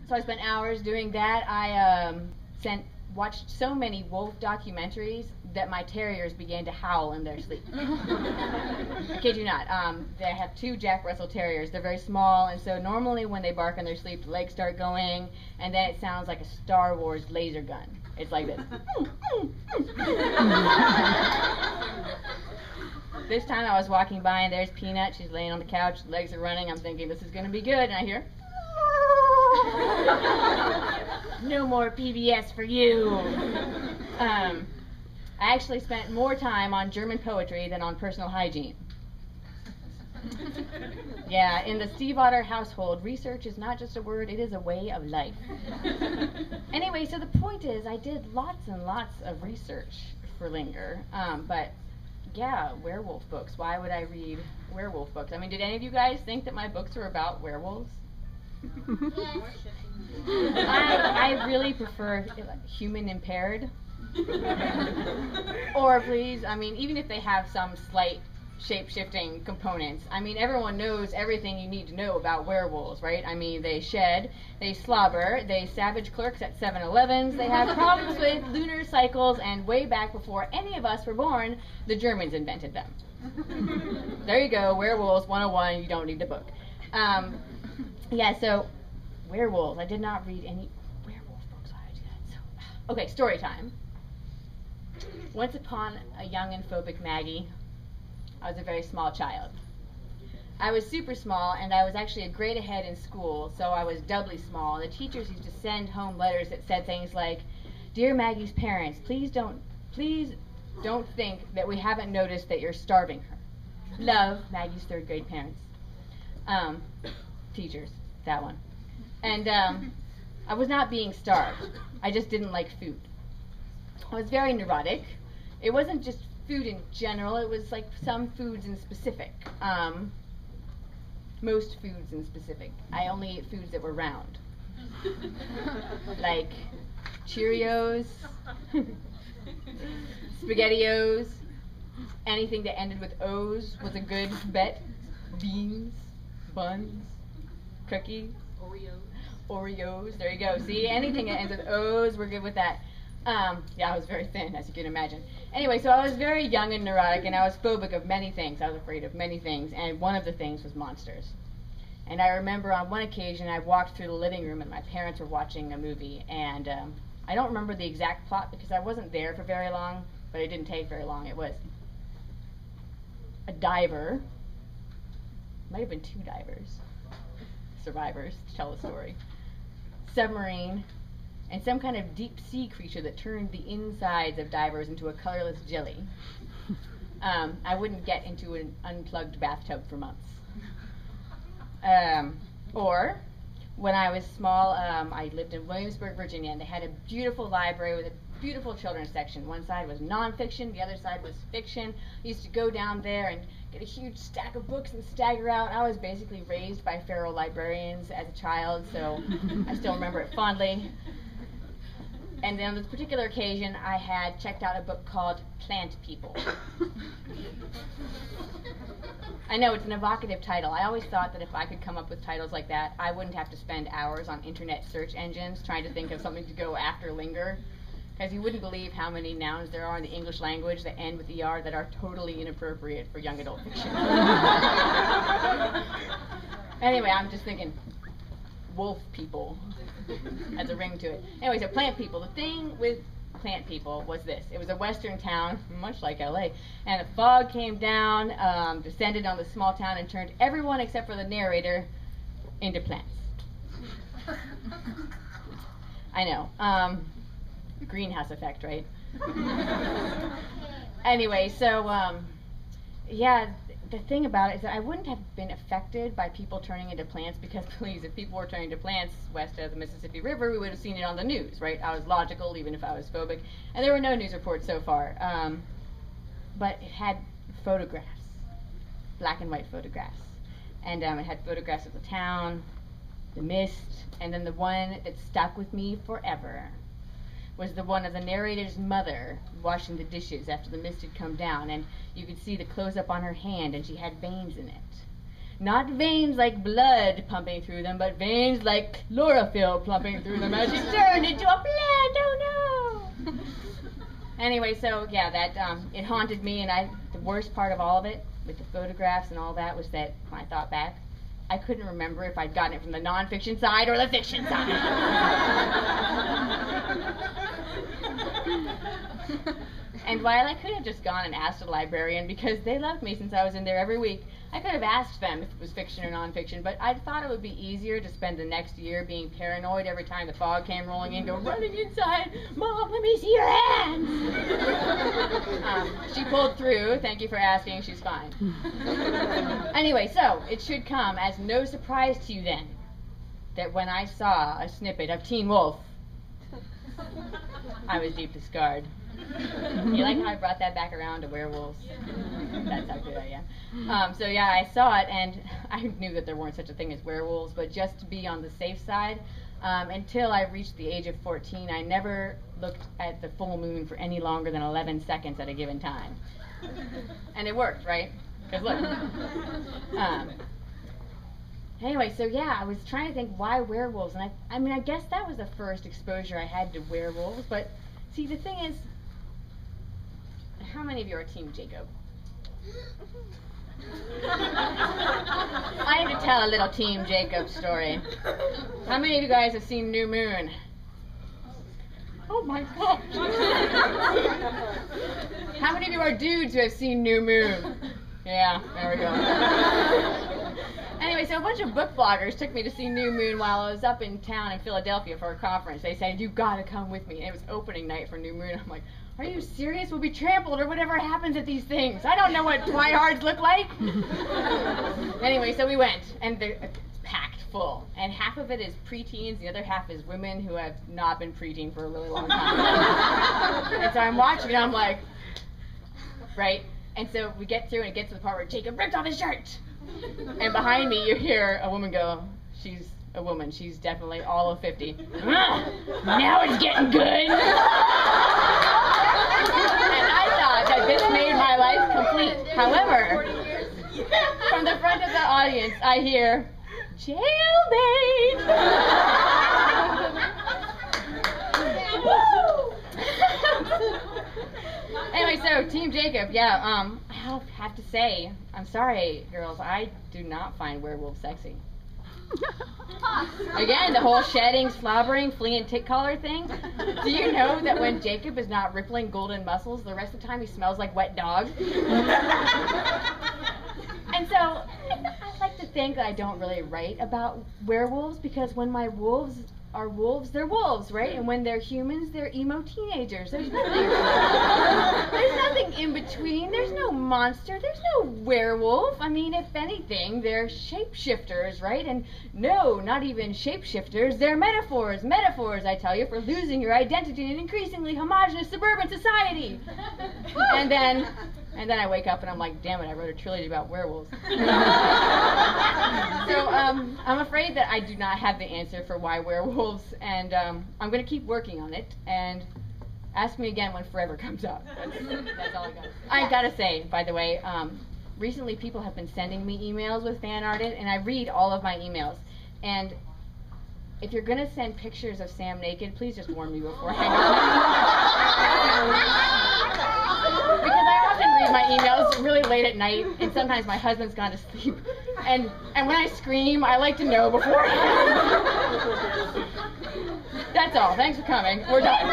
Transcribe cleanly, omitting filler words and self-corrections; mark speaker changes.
Speaker 1: So I spent hours doing that. I watched so many wolf documentaries that my terriers began to howl in their sleep. I kid you not. They have 2 Jack Russell Terriers. They're very small, and so normally when they bark in their sleep, the legs start going, and then it sounds like a Star Wars laser gun. It's like this. This time I was walking by, and there's Peanut. She's laying on the couch. Legs are running. I'm thinking, this is going to be good, and I hear... No more PBS for you. I actually spent more time on German poetry than on personal hygiene. Yeah, in the Stiefvater household, research is not just a word, it is a way of life. Anyway, so the point is, I did lots and lots of research for Linger, but yeah, werewolf books. Why would I read werewolf books? I mean, did any of you guys think that my books were about werewolves? I really prefer human impaired. Or please, I mean, even if they have some slight shape-shifting components. I mean, everyone knows everything you need to know about werewolves, right? I mean, they shed, they slobber, they savage clerks at 7-Elevens, they have problems with lunar cycles, and way back before any of us were born, the Germans invented them. There you go, Werewolves 101, you don't need the book. Yeah, so, werewolves. I did not read any werewolf books. Why did I do that? So, okay, story time. Once upon a young and phobic Maggie, I was a very small child. I was super small, and I was actually a grade ahead in school, so I was doubly small. The teachers used to send home letters that said things like, "Dear Maggie's parents, please don't think that we haven't noticed that you're starving her. Love, Maggie's 3rd grade parents." Teachers, that one. And I was not being starved. I just didn't like food. I was very neurotic. It wasn't just food in general, it was like some foods in specific. Most foods in specific. I only ate foods that were round. Like Cheerios, SpaghettiOs, anything that ended with O's was a good bet. Beans, buns, cookies, Oreos, there you go. See, anything that ends with O's, we're good with that. Yeah, I was very thin, as you can imagine. Anyway, so I was very young and neurotic, and I was phobic of many things. I was afraid of many things, and one of the things was monsters. And I remember on one occasion I walked through the living room, and my parents were watching a movie, and I don't remember the exact plot because I wasn't there for very long, but it didn't take very long. It was a diver, might have been 2 divers, survivors to tell the story, submarine, and some kind of deep sea creature that turned the insides of divers into a colorless jelly. I wouldn't get into an unplugged bathtub for months. Or, when I was small, I lived in Williamsburg, Virginia, and they had a beautiful library with a beautiful children's section. One side was nonfiction, the other side was fiction. I used to go down there and get a huge stack of books and stagger out. I was basically raised by feral librarians as a child, so I still remember it fondly. And then on this particular occasion, I had checked out a book called Plant People. I know, it's an evocative title. I always thought that if I could come up with titles like that, I wouldn't have to spend hours on internet search engines trying to think of something to go after Linger. Because you wouldn't believe how many nouns there are in the English language that end with ER that are totally inappropriate for young adult fiction. Anyway, I'm just thinking, wolf people has a ring to it. Anyway, so Plant People. The thing with Plant People was this. It was a western town, much like LA, and a fog came down, descended on the small town, and turned everyone except for the narrator into plants. I know. Greenhouse effect, right? Anyway, so, yeah, the thing about it is that I wouldn't have been affected by people turning into plants because, please, if people were turning into plants west of the Mississippi River, we would have seen it on the news, right? I was logical, even if I was phobic. And there were no news reports so far. But it had photographs, black and white photographs. And it had photographs of the town, the mist, and then the one that stuck with me forever was the one of the narrator's mother washing the dishes after the mist had come down, and you could see the close-up on her hand, and she had veins in it. Not veins like blood pumping through them, but veins like chlorophyll pumping through them as she turned into a plant. Oh no! Anyway, so yeah, that it haunted me, and the worst part of all of it, with the photographs and all that, was that when I thought back, I couldn't remember if I'd gotten it from the non-fiction side or the fiction side. And while I could have just gone and asked a librarian, because they loved me since I was in there every week, I could have asked them if it was fiction or non-fiction, but I thought it would be easier to spend the next year being paranoid every time the fog came rolling in, go running inside, Mom, let me see your hands! She pulled through, thank you for asking, she's fine. Anyway, so, it should come as no surprise to you then, that when I saw a snippet of Teen Wolf, I was deeply scarred. You like how I brought that back around to werewolves? That's how good I am. So yeah, I saw it, and I knew that there weren't such a thing as werewolves, but just to be on the safe side, until I reached the age of 14, I never looked at the full moon for any longer than 11 seconds at a given time. And it worked, right? Because look. Anyway, so yeah, I was trying to think why werewolves, and I mean, I guess that was the first exposure I had to werewolves, but see, the thing is, how many of you are Team Jacob? I need to tell a little Team Jacob story. How many of you guys have seen New Moon? Oh my gosh. How many of you are dudes who have seen New Moon? Yeah, there we go. Anyway, so a bunch of book bloggers took me to see New Moon while I was up in town in Philadelphia for a conference. They said, you gotta come with me. And it was opening night for New Moon. I'm like, are you serious? We'll be trampled or whatever happens at these things. I don't know what tryhards look like. Anyway, so we went, and it's packed full. And half of it is preteens, the other half is women who have not been preteen for a really long time. And so I'm watching, and I'm like, right? And so we get through, and it gets to the part where Jacob ripped off his shirt. And behind me, you hear a woman go, she's a woman, she's definitely all of 50. Now it's getting good. And I thought that this made my life complete. However, from the front of the audience, I hear, jailbait! Anyway, so Team Jacob, yeah, I have to say, I'm sorry, girls, I do not find werewolves sexy. Again, the whole shedding, slobbering, flea and tick collar thing. Do you know that when Jacob is not rippling golden muscles, the rest of the time he smells like wet dog? And so, I like to think that I don't really write about werewolves, because when my wolves are wolves, they're wolves, right? And when they're humans, they're emo teenagers. There's nothing in between. There's no monster. There's no werewolf. I mean, if anything, they're shapeshifters, right? And no, not even shapeshifters. They're metaphors. Metaphors, I tell you, for losing your identity in an increasingly homogenous suburban society. And then I wake up and I'm like, damn it, I wrote a trilogy about werewolves. So I'm afraid that I do not have the answer for why werewolves, and I'm going to keep working on it, and ask me again when Forever comes out. That's all I got. I got to say, by the way, recently people have been sending me emails with fan art in, and I read all of my emails. And if you're going to send pictures of Sam naked, please just warn me beforehand. Because I often read my emails really late at night, and sometimes my husband's gone to sleep. And when I scream, I like to know beforehand. That's all. Thanks for coming. We're done.